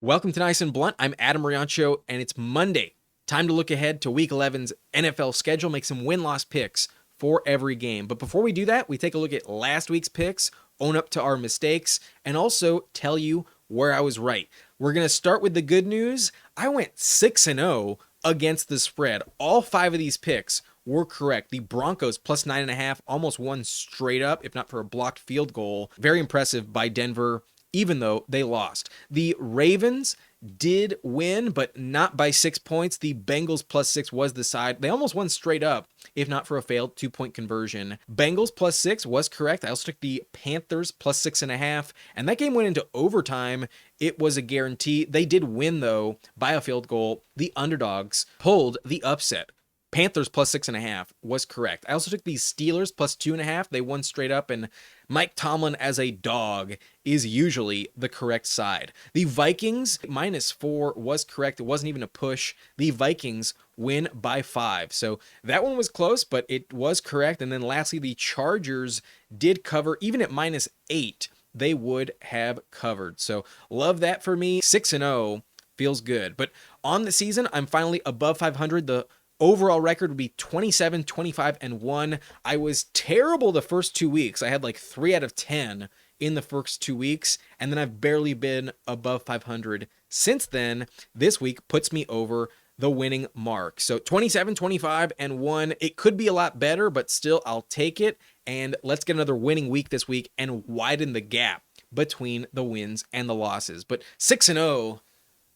Welcome to Nice and Blunt. I'm Adam Riancho, and it's Monday. Time to look ahead to Week 11's NFL schedule, make some win-loss picks for every game. But before we do that, we take a look at last week's picks, own up to our mistakes, and also tell you where I was right. We're going to start with the good news. I went 6-0 against the spread. All 5 of these picks were correct. The Broncos plus 9.5 almost won straight up, if not for a blocked field goal. Very impressive by Denver, even though they lost. The Ravens did win, but not by 6 points. The Bengals plus 6 was the side. They almost won straight up, if not for a failed 2-point conversion. Bengals plus 6 was correct. I also took the Panthers plus 6.5, and that game went into overtime. It was a guarantee. They did win, though, by a field goal. The underdogs pulled the upset. Panthers plus 6.5 was correct. I also took the Steelers plus 2.5. They won straight up, and Mike Tomlin as a dog is usually the correct side. The Vikings minus 4 was correct. It wasn't even a push. The Vikings win by 5. So that one was close, but it was correct. And then lastly, the Chargers did cover. Even at minus 8, they would have covered. So love that for me. 6-0 feels good. But on the season, I'm finally above 500. The overall record would be 27, 25, and 1. I was terrible the first 2 weeks. I had like 3 out of 10 in the first 2 weeks, and then I've barely been above 500 since then. This week puts me over the winning mark. So 27, 25, and 1. It could be a lot better, but still, I'll take it. And let's get another winning week this week and widen the gap between the wins and the losses. But 6-0,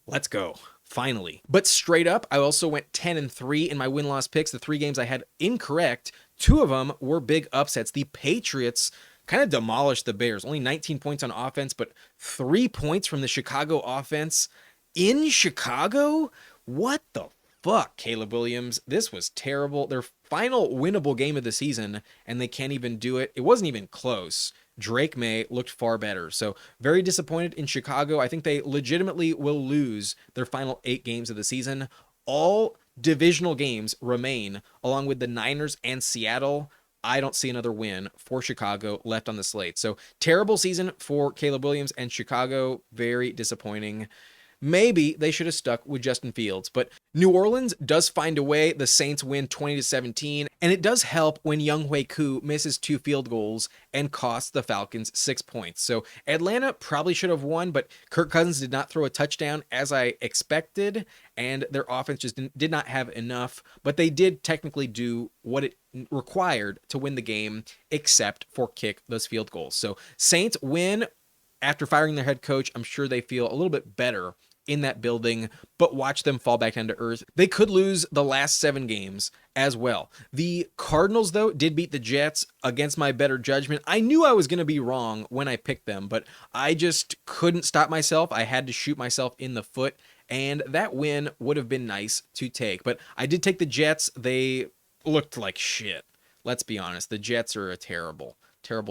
let's go. Finally. But straight up, I also went 10-3 in my win-loss picks. The 3 games I had incorrect, 2 of them were big upsets. The Patriots kind of demolished the Bears. Only 19 points on offense, but 3 points from the Chicago offense in Chicago? What the fuck, Caleb Williams? This was terrible. Their final winnable game of the season, and they can't even do it. It wasn't even close. Drake May looked far better. So very disappointed in Chicago. I think they legitimately will lose their final 8 games of the season. All divisional games remain, along with the Niners and Seattle. I don't see another win for Chicago left on the slate. So terrible season for Caleb Williams and Chicago. Very disappointing. Maybe they should have stuck with Justin Fields, but New Orleans does find a way. The Saints win 20-17, and it does help when Younghoe Koo misses 2 field goals and costs the Falcons 6 points. So Atlanta probably should have won, but Kirk Cousins did not throw a touchdown as I expected, and their offense just did not have enough, but they did technically do what it required to win the game, except for kick those field goals. So Saints win after firing their head coach. I'm sure they feel a little bit better in that building, but watch them fall back down to earth. They could lose the last 7 games as well. The Cardinals, though, did beat the Jets against my better judgment. I knew I was going to be wrong when I picked them, but I just couldn't stop myself. I had to shoot myself in the foot, and that win would have been nice to take. But I did take the Jets. They looked like shit. Let's be honest. The Jets are a terrible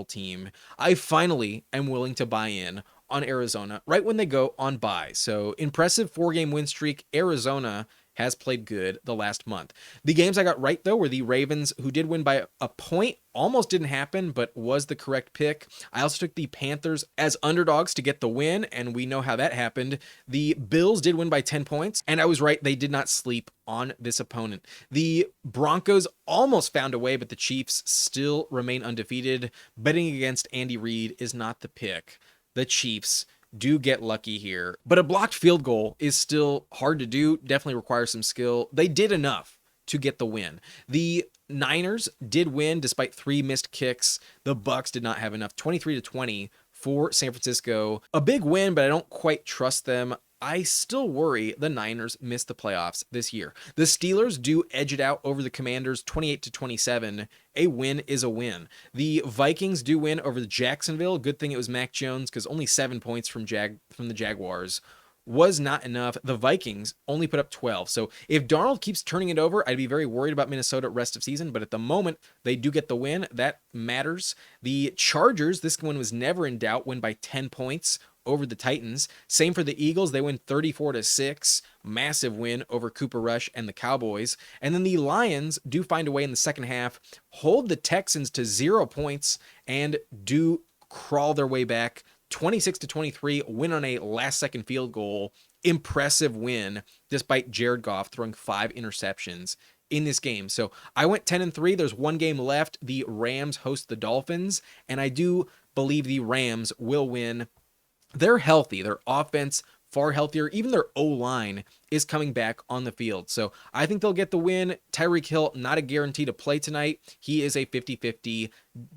team. I finally am willing to buy in on Arizona right when they go on bye. So impressive 4-game win streak. Arizona has played good the last month. The games I got right, though, were the Ravens, who did win by a point. Almost didn't happen, but was the correct pick. I also took the Panthers as underdogs to get the win, and we know how that happened. The Bills did win by 10 points, and I was right. They did not sleep on this opponent. The Broncos almost found a way, but the Chiefs still remain undefeated. Betting against Andy Reid is not the pick. The Chiefs do get lucky here, but a blocked field goal is still hard to do. Definitely requires some skill. They did enough to get the win. The Niners did win despite 3 missed kicks. The Bucs did not have enough. 23-20 for San Francisco. A big win, but I don't quite trust them. I still worry the Niners miss the playoffs this year. The Steelers do edge it out over the Commanders 28-27. A win is a win. The Vikings do win over the Jacksonville. Good thing it was Mac Jones, because only 7 points from the Jaguars was not enough. The Vikings only put up 12. So if Darnold keeps turning it over, I'd be very worried about Minnesota rest of season. But at the moment, they do get the win. That matters. The Chargers, this one was never in doubt, win by 10 points over the Titans. Same for the Eagles. They win 34-6. Massive win over Cooper Rush and the Cowboys. And then the Lions do find a way in the second half, hold the Texans to 0 points, and do crawl their way back 26-23 win on a last-second field goal. Impressive win, despite Jared Goff throwing 5 interceptions in this game. So I went 10-3. There's one game left. The Rams host the Dolphins, and I do believe the Rams will win. They're healthy. Their offense far healthier. Even their O-line is coming back on the field. So I think they'll get the win. Tyreek Hill, not a guarantee to play tonight. He is a 50-50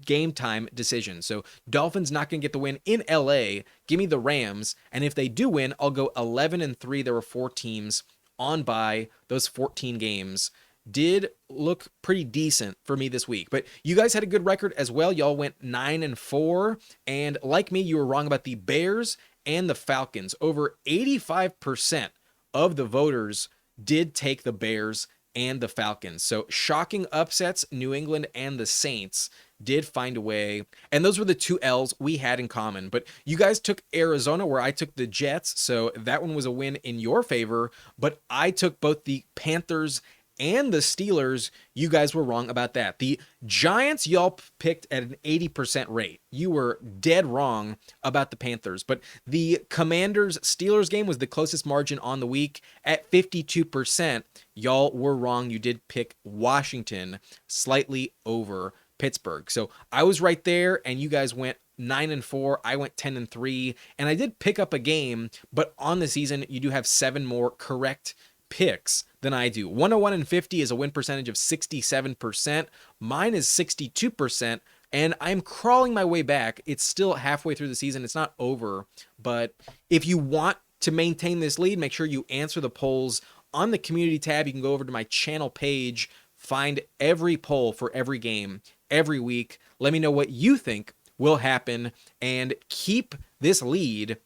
game time decision. So Dolphins not going to get the win in LA. Give me the Rams. And if they do win, I'll go 11-3. There were 4 teams on bye. Those 14 games did look pretty decent for me this week. But you guys had a good record as well. Y'all went 9-4. And like me, you were wrong about the Bears and the Falcons. Over 85% of the voters did take the Bears and the Falcons. So shocking upsets. New England and the Saints did find a way. And those were the 2 L's we had in common. But you guys took Arizona, where I took the Jets. So that one was a win in your favor. But I took both the Panthers and the Steelers. You guys were wrong about that. The Giants, y'all picked at an 80% rate. You were dead wrong about the Panthers. But the Commanders-Steelers game was the closest margin on the week at 52%. Y'all were wrong. You did pick Washington slightly over Pittsburgh. So I was right there, and you guys went 9-4. I went 10-3. And I did pick up a game, but on the season, you do have 7 more correct picks than I do. 101-50 is a win percentage of 67%. Mine is 62%, and I'm crawling my way back. It's still halfway through the season. It's not over, but if you want to maintain this lead, make sure you answer the polls on the community tab. You can go over to my channel page, find every poll for every game every week. Let me know what you think will happen, and keep this lead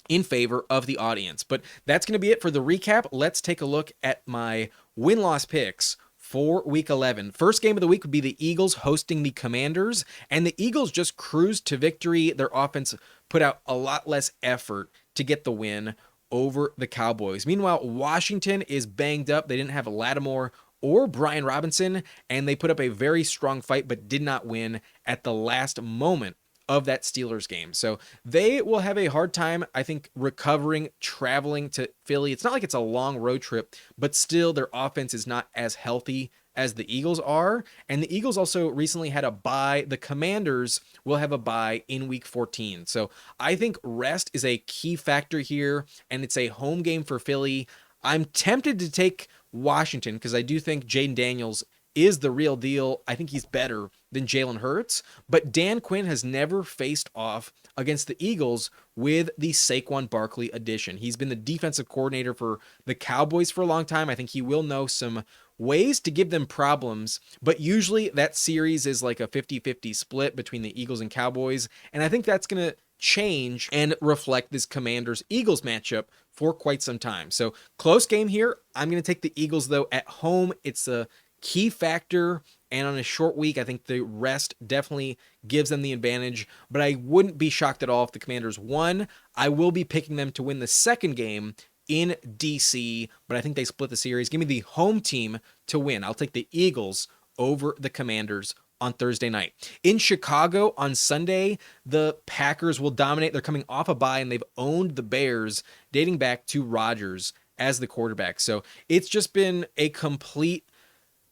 in favor of the audience. But that's going to be it for the recap. Let's take a look at my win-loss picks for Week 11. First game of the week would be the Eagles hosting the Commanders, and the Eagles just cruised to victory. Their offense put out a lot less effort to get the win over the Cowboys. Meanwhile, Washington is banged up. They didn't have Lattimore or Brian Robinson, and they put up a very strong fight but did not win at the last moment of that Steelers game. So they will have a hard time, I think, recovering, traveling to Philly. It's not like it's a long road trip, but still their offense is not as healthy as the Eagles are. And the Eagles also recently had a bye. The Commanders will have a bye in week 14. So I think rest is a key factor here, and it's a home game for Philly. I'm tempted to take Washington because I do think Jaden Daniels is the real deal. I think he's better than Jalen Hurts, but Dan Quinn has never faced off against the Eagles with the Saquon Barkley addition. He's been the defensive coordinator for the Cowboys for a long time. I think he will know some ways to give them problems, but usually that series is like a 50-50 split between the Eagles and Cowboys, and I think that's going to change and reflect this Commanders-Eagles matchup for quite some time. So close game here. I'm going to take the Eagles, though. At home, it's a key factor, and on a short week, I think the rest definitely gives them the advantage, but I wouldn't be shocked at all if the Commanders won. I will be picking them to win the second game in DC, but I think they split the series. Give me the home team to win. I'll take the Eagles over the Commanders on Thursday night. In Chicago on Sunday, the Packers will dominate. They're coming off a bye, and they've owned the Bears dating back to Rodgers as the quarterback. So it's just been a complete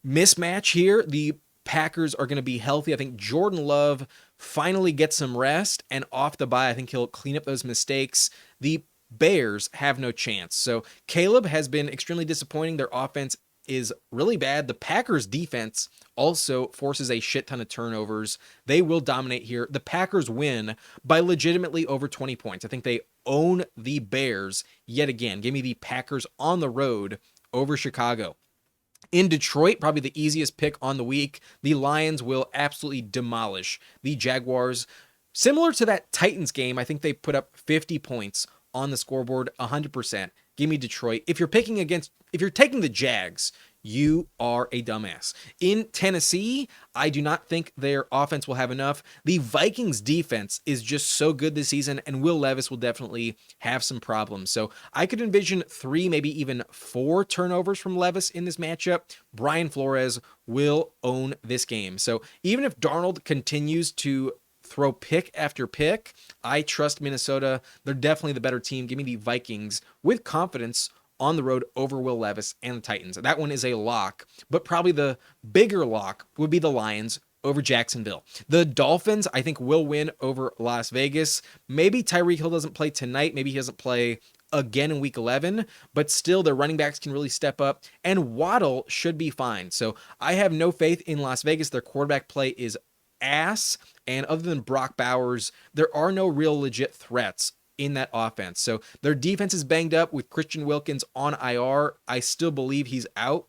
mismatch here. The Packers are going to be healthy. I think Jordan Love finally gets some rest, and off the bye, I think he'll clean up those mistakes. The Bears have no chance. So Caleb has been extremely disappointing. Their offense is really bad. The Packers defense also forces a shit ton of turnovers. They will dominate here. The Packers win by legitimately over 20 points. I think they own the Bears yet again. Give me the Packers on the road over Chicago. In Detroit, probably the easiest pick on the week, the Lions will absolutely demolish the Jaguars. Similar to that Titans game, I think they put up 50 points on the scoreboard, 100%. Give me Detroit. If you're taking the Jags, you are a dumbass. In Tennessee, I do not think their offense will have enough. The Vikings defense is just so good this season, and Will Levis will definitely have some problems. So I could envision 3, maybe even 4 turnovers from Levis in this matchup. Brian Flores will own this game. So even if Darnold continues to throw pick after pick. I trust Minnesota. They're definitely the better team. Give me the Vikings with confidence on the road over Will Levis and the Titans. That one is a lock, but probably the bigger lock would be the Lions over Jacksonville. The Dolphins, I think, will win over Las Vegas. Maybe Tyreek Hill doesn't play tonight. Maybe he doesn't play again in week 11, but still their running backs can really step up, and Waddle should be fine. So I have no faith in Las Vegas. Their quarterback play is ass, and other than Brock Bowers, there are no real legit threats in that offense. So their defense is banged up with Christian Wilkins on IR. I still believe he's out.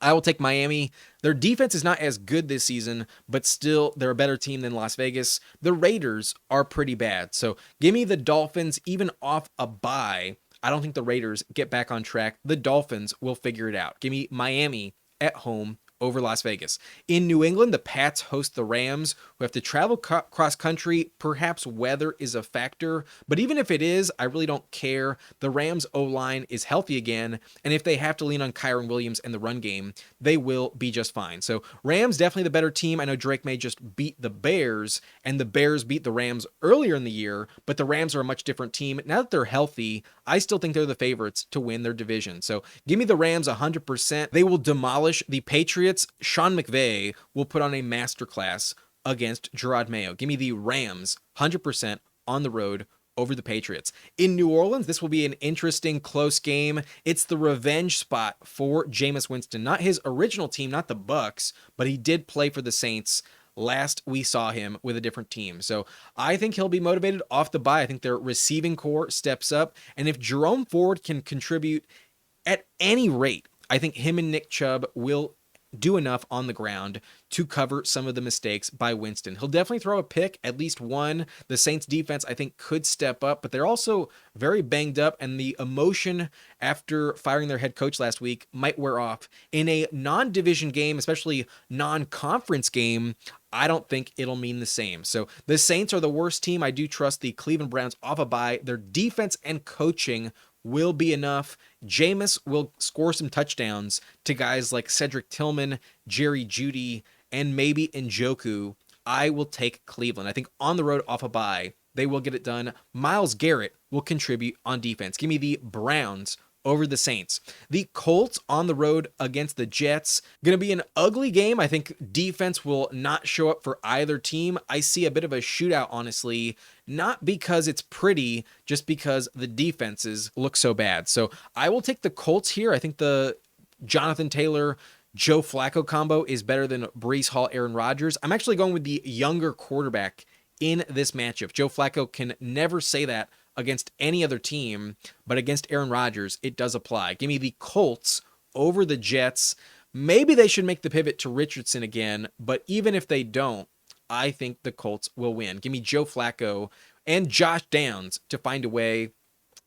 I will take Miami. Their defense is not as good this season, but still they're a better team than Las Vegas. The Raiders are pretty bad. So give me the Dolphins even off a bye. I don't think the Raiders get back on track. The Dolphins will figure it out. Give me Miami at home over Las Vegas. In New England, the Pats host the Rams, who have to travel cross country. Perhaps weather is a factor, but even if it is, I really don't care. The Rams O-line is healthy again, and if they have to lean on Kyron Williams and the run game, they will be just fine. So Rams definitely the better team. I know Drake May just beat the Bears, and the Bears beat the Rams earlier in the year, but the Rams are a much different team. Now that they're healthy, I still think they're the favorites to win their division. So give me the Rams 100%. They will demolish the Patriots. Sean McVay will put on a masterclass against Gerard Mayo. Give me the Rams 100% on the road over the Patriots. In New Orleans, this will be an interesting, close game. It's the revenge spot for Jameis Winston. Not his original team, not the Bucs, but he did play for the Saints last we saw him with a different team. So I think he'll be motivated off the bye. I think their receiving core steps up. And if Jerome Ford can contribute at any rate, I think him and Nick Chubb will do enough on the ground to cover some of the mistakes by Winston. He'll definitely throw a pick, at least one. The Saints defense, I think, could step up, but they're also very banged up, and the emotion after firing their head coach last week might wear off. In a non-division game, especially non-conference game, I don't think it'll mean the same. So the Saints are the worst team. I do trust the Cleveland Browns off a bye. Their defense and coaching will be enough. Jameis will score some touchdowns to guys like Cedric Tillman, Jerry Jeudy, and maybe Njoku. I will take Cleveland. I think on the road off a bye, they will get it done. Myles Garrett will contribute on defense. Give me the Browns over the Saints. The Colts on the road against the Jets. Going to be an ugly game. I think defense will not show up for either team. I see a bit of a shootout, honestly, not because it's pretty, just because the defenses look so bad. So I will take the Colts here. I think the Jonathan Taylor, Joe Flacco combo is better than Breece Hall, Aaron Rodgers. I'm actually going with the younger quarterback in this matchup. Joe Flacco can never say that against any other team, but against Aaron Rodgers, it does apply. Give me the Colts over the Jets. Maybe they should make the pivot to Richardson again, but even if they don't, I think the Colts will win. Give me Joe Flacco and Josh Downs to find a way.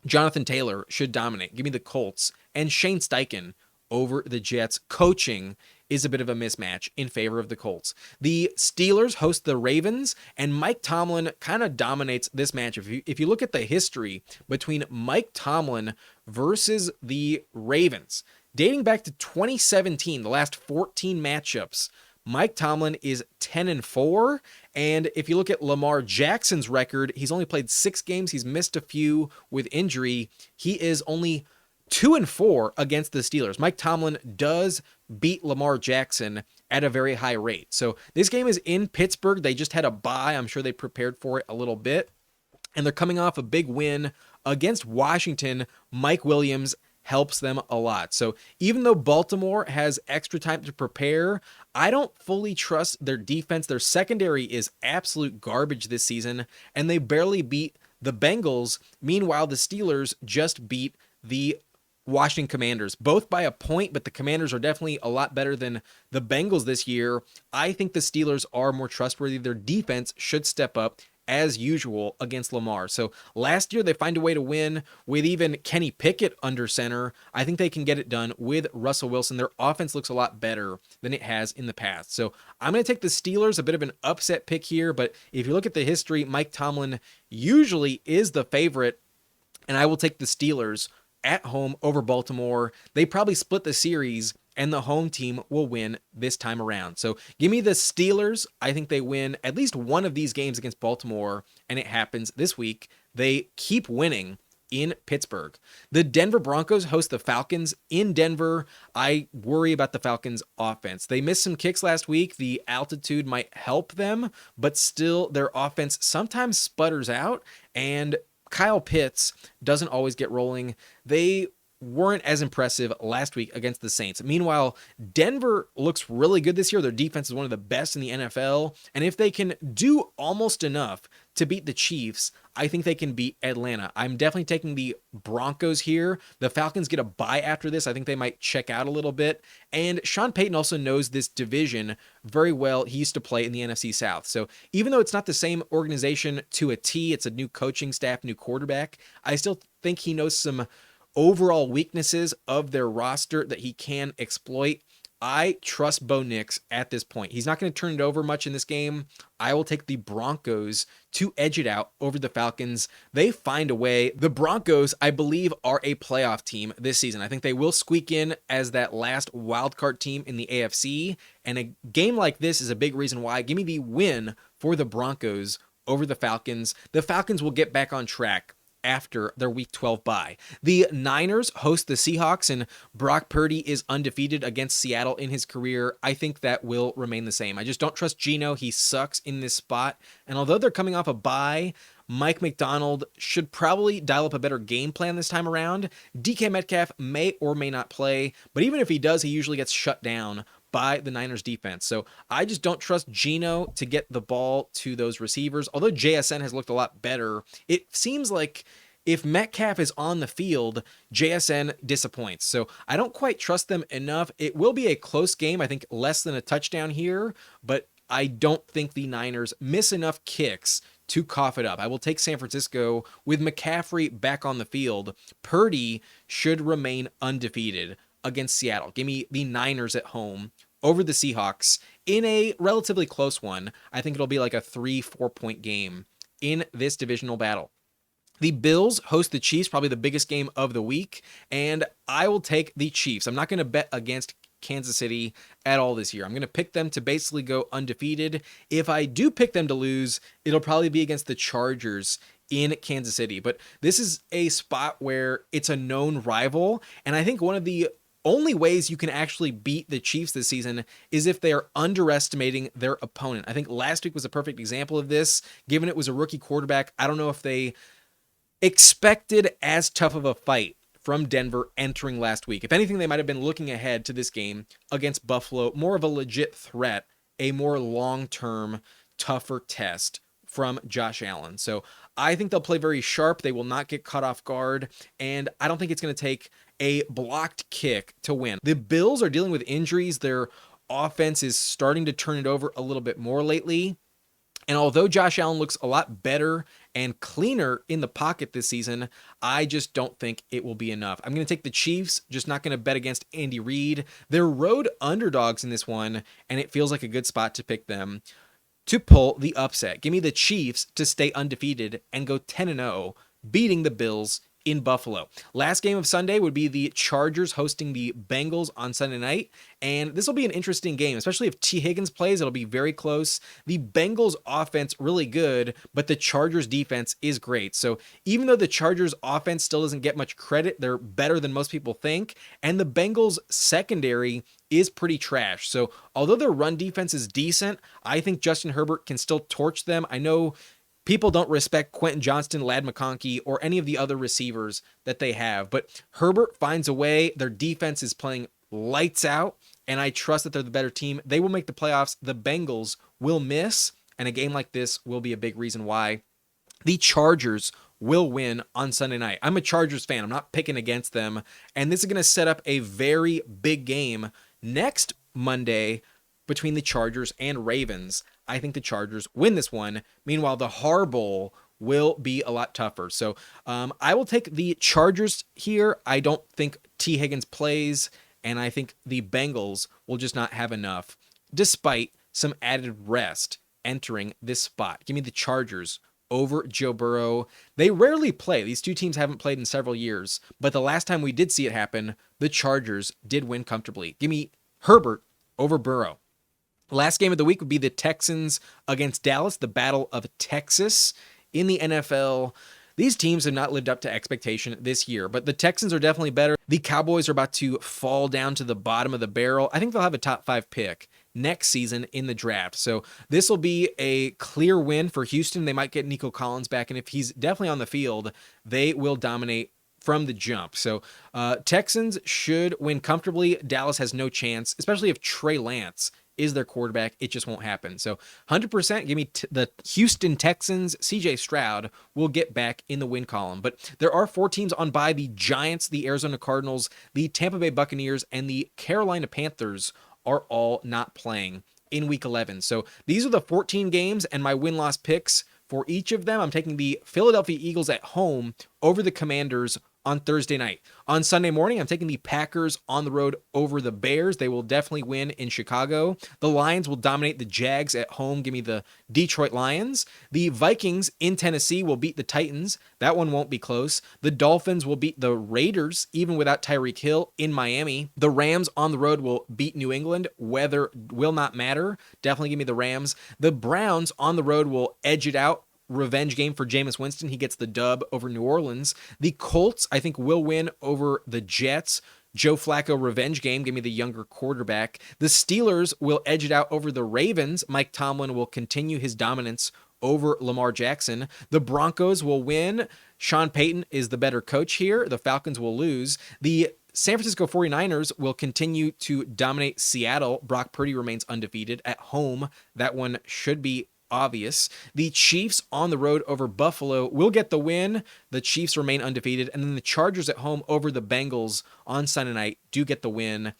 Jonathan Taylor should dominate. Give me the Colts and Shane Steichen over the Jets. Coaching is a bit of a mismatch in favor of the Colts. The Steelers host the Ravens, and Mike Tomlin kind of dominates this matchup. If you look at the history between Mike Tomlin versus the Ravens, dating back to 2017, the last 14 matchups, Mike Tomlin is 10-4, and if you look at Lamar Jackson's record, he's only played 6 games. He's missed a few with injury. He is only 2-4 against the Steelers. Mike Tomlin does beat Lamar Jackson at a very high rate. So this game is in Pittsburgh. They just had a bye. I'm sure they prepared for it a little bit. And they're coming off a big win against Washington. Mike Williams helps them a lot. So even though Baltimore has extra time to prepare, I don't fully trust their defense. Their secondary is absolute garbage this season, and they barely beat the Bengals. Meanwhile, the Steelers just beat the Washington Commanders, both by a point, but the Commanders are definitely a lot better than the Bengals this year. I think the Steelers are more trustworthy. Their defense should step up as usual against Lamar. So last year they find a way to win with even Kenny Pickett under center. I think they can get it done with Russell Wilson. Their offense looks a lot better than it has in the past. So I'm going to take the Steelers, a bit of an upset pick here, but if you look at the history, Mike Tomlin usually is the favorite, and I will take the Steelers at home over Baltimore. They probably split the series, and the home team will win this time around. So give me the Steelers. I think they win at least one of these games against Baltimore, and it happens this week. They keep winning in Pittsburgh. The Denver Broncos host the Falcons in Denver. I worry about the Falcons offense. They missed some kicks last week. The altitude might help them, but still their offense sometimes sputters out, and Kyle Pitts doesn't always get rolling. They weren't as impressive last week against the Saints. Meanwhile, Denver looks really good this year. Their defense is one of the best in the NFL. And if they can do almost enough to beat the Chiefs, I think they can beat Atlanta. I'm definitely taking the Broncos here. The Falcons get a bye after this. I think they might check out a little bit. And Sean Payton also knows this division very well. He used to play in the NFC South. So even though it's not the same organization to a T, it's a new coaching staff, new quarterback, I still think he knows some overall weaknesses of their roster that he can exploit. I trust Bo Nix at this point. He's not going to turn it over much in this game. I will take the Broncos to edge it out over the Falcons. They find a way. The Broncos, I believe, are a playoff team this season. I think they will squeak in as that last wildcard team in the AFC. And a game like this is a big reason why. Give me the win for the Broncos over the Falcons. The Falcons will get back on track after their Week 12 bye. The Niners host the Seahawks, and Brock Purdy is undefeated against Seattle in his career. I think that will remain the same. I just don't trust Geno. He sucks in this spot. And although they're coming off a bye, Mike McDonald should probably dial up a better game plan this time around. DK Metcalf may or may not play, but even if he does, he usually gets shut down by the Niners defense. So I just don't trust Geno to get the ball to those receivers. Although JSN has looked a lot better, it seems like if Metcalf is on the field, JSN disappoints. So I don't quite trust them enough. It will be a close game. I think less than a touchdown here, but I don't think the Niners miss enough kicks to cough it up. I will take San Francisco with McCaffrey back on the field. Purdy should remain undefeated against Seattle. Give me the Niners at home over the Seahawks in a relatively close one. I think it'll be like a 3-4 point game in this divisional battle. The Bills host the Chiefs, probably the biggest game of the week, and I will take the Chiefs. I'm not going to bet against Kansas City at all this year. I'm going to pick them to basically go undefeated. If I do pick them to lose, it'll probably be against the Chargers in Kansas City. But this is a spot where it's a known rival, and I think one of the only ways you can actually beat the Chiefs this season is if they are underestimating their opponent. I think last week was a perfect example of this. Given it was a rookie quarterback, I don't know if they expected as tough of a fight from Denver entering last week. If anything, they might have been looking ahead to this game against Buffalo, more of a legit threat, a more long-term, tougher test from Josh Allen. So I think they'll play very sharp. They will not get caught off guard, and I don't think it's going to take a blocked kick to win. The Bills are dealing with injuries. Their offense is starting to turn it over a little bit more lately. And although Josh Allen looks a lot better and cleaner in the pocket this season, I just don't think it will be enough. I'm going to take the Chiefs, just not going to bet against Andy Reid. They're road underdogs in this one, and it feels like a good spot to pick them to pull the upset. Give me the Chiefs to stay undefeated and go 10-0, beating the Bills in Buffalo. Last game of Sunday would be the Chargers hosting the Bengals on Sunday night, and this will be an interesting game, especially if T. Higgins plays. It'll be very close. The Bengals offense really good, but the Chargers defense is great. So even though the Chargers offense still doesn't get much credit, they're better than most people think, and the Bengals secondary is pretty trash. So although their run defense is decent, I think Justin Herbert can still torch them. I know people don't respect Quentin Johnston, Ladd McConkey, or any of the other receivers that they have, but Herbert finds a way. Their defense is playing lights out, and I trust that they're the better team. They will make the playoffs. The Bengals will miss, and a game like this will be a big reason why the Chargers will win on Sunday night. I'm a Chargers fan. I'm not picking against them, and this is going to set up a very big game next Monday between the Chargers and Ravens. I think the Chargers win this one. Meanwhile, the Harbaugh will be a lot tougher. So I will take the Chargers here. I don't think T. Higgins plays, and I think the Bengals will just not have enough, despite some added rest entering this spot. Give me the Chargers over Joe Burrow. They rarely play. These two teams haven't played in several years, but the last time we did see it happen, the Chargers did win comfortably. Give me Herbert over Burrow. Last game of the week would be the Texans against Dallas, the Battle of Texas in the NFL. These teams have not lived up to expectation this year, but the Texans are definitely better. The Cowboys are about to fall down to the bottom of the barrel. I think they'll have a top 5 pick next season in the draft. So this will be a clear win for Houston. They might get Nico Collins back, and if he's definitely on the field, they will dominate from the jump. So Texans should win comfortably. Dallas has no chance, especially if Trey Lance is their quarterback. It just won't happen. So 100% give me the Houston Texans. CJ Stroud will get back in the win column. But there are 4 teams on bye: the Giants, the Arizona Cardinals, the Tampa Bay Buccaneers, and the Carolina Panthers are all not playing in week 11. So these are the 14 games, and my win-loss picks for each of them. I'm taking the Philadelphia Eagles at home over the Commanders on Thursday night. On Sunday morning, I'm taking the Packers on the road over the Bears. They will definitely win in Chicago. The Lions will dominate the Jags at home. Give me the Detroit Lions. The Vikings in Tennessee will beat the Titans. That one won't be close. The Dolphins will beat the Raiders, even without Tyreek Hill, in Miami. The Rams on the road will beat New England. Weather will not matter. Definitely give me the Rams. The Browns on the road will edge it out. Revenge game for Jameis Winston. He gets the dub over New Orleans. The Colts, I think, will win over the Jets. Joe Flacco revenge game. Give me the younger quarterback. The Steelers will edge it out over the Ravens. Mike Tomlin will continue his dominance over Lamar Jackson. The Broncos will win. Sean Payton is the better coach here. The Falcons will lose. The San Francisco 49ers will continue to dominate Seattle. Brock Purdy remains undefeated at home. That one should be obvious. The Chiefs on the road over Buffalo will get the win. The Chiefs remain undefeated. And then the Chargers at home over the Bengals on Sunday night do get the win.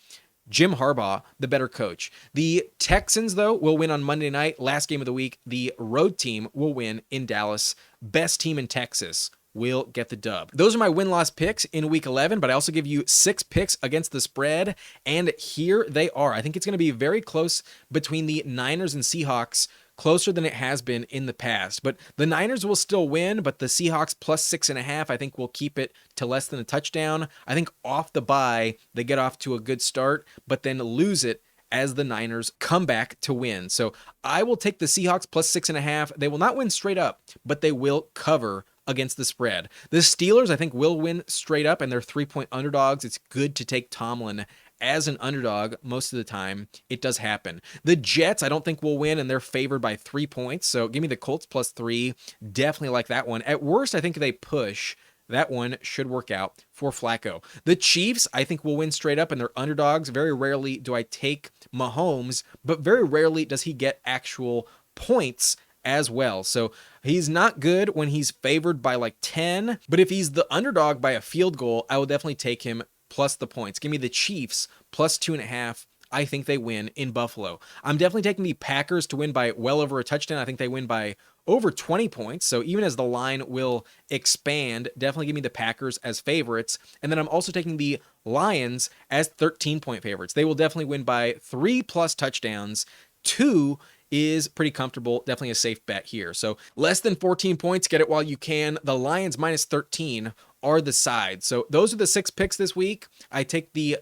Jim Harbaugh, the better coach. The Texans, though, will win on Monday night. Last game of the week, the road team will win in Dallas. Best team in Texas will get the dub. Those are my win-loss picks in week 11, but I also give you 6 picks against the spread, and here they are. I think it's going to be very close between the Niners and Seahawks, closer than it has been in the past. But the Niners will still win, but the Seahawks plus 6.5, I think, will keep it to less than a touchdown. I think off the bye, they get off to a good start, but then lose it as the Niners come back to win. So I will take the Seahawks plus 6.5. They will not win straight up, but they will cover against the spread. The Steelers, I think, will win straight up, and they're 3-point underdogs. It's good to take Tomlin as an underdog most of the time. It does happen. The Jets, I don't think will win, and they're favored by 3 points. So give me the Colts plus 3. Definitely like that one. At worst, I think they push. That one should work out for Flacco. The Chiefs, I think, will win straight up, and they're underdogs. Very rarely do I take Mahomes, but very rarely does he get actual points as well. So he's not good when he's favored by like 10, but if he's the underdog by a field goal, I will definitely take him plus the points. Give me the Chiefs plus 2.5. I think they win in Buffalo. I'm definitely taking the Packers to win by well over a touchdown. I think they win by over 20 points. So even as the line will expand, definitely give me the Packers as favorites. And then I'm also taking the Lions as 13-point favorites. They will definitely win by 3+ touchdowns. 2 is pretty comfortable. Definitely a safe bet here. So less than 14 points, get it while you can. The Lions minus 13 are the side. So those are the 6 picks this week. I take the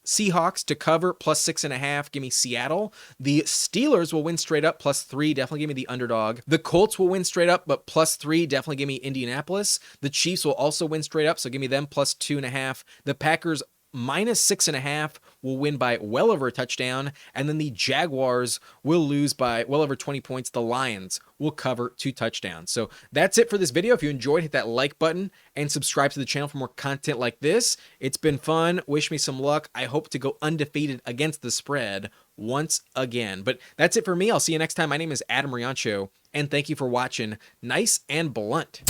Seahawks to cover plus 6.5. Give me Seattle. The Steelers will win straight up plus 3. Definitely give me the underdog. The Colts will win straight up, but plus 3. Definitely give me Indianapolis. The Chiefs will also win straight up, so give me them plus 2.5. The Packers minus 6.5 will win by well over a touchdown, and then the Jaguars will lose by well over 20 points. The Lions will cover 2 touchdowns. So that's it for this video. If you enjoyed, hit that like button and subscribe to the channel for more content like this. It's been fun. Wish me some luck. I hope to go undefeated against the spread once again. But that's it for me. I'll see you next time. My name is Adam Riancho, and thank you for watching Nice and Blunt.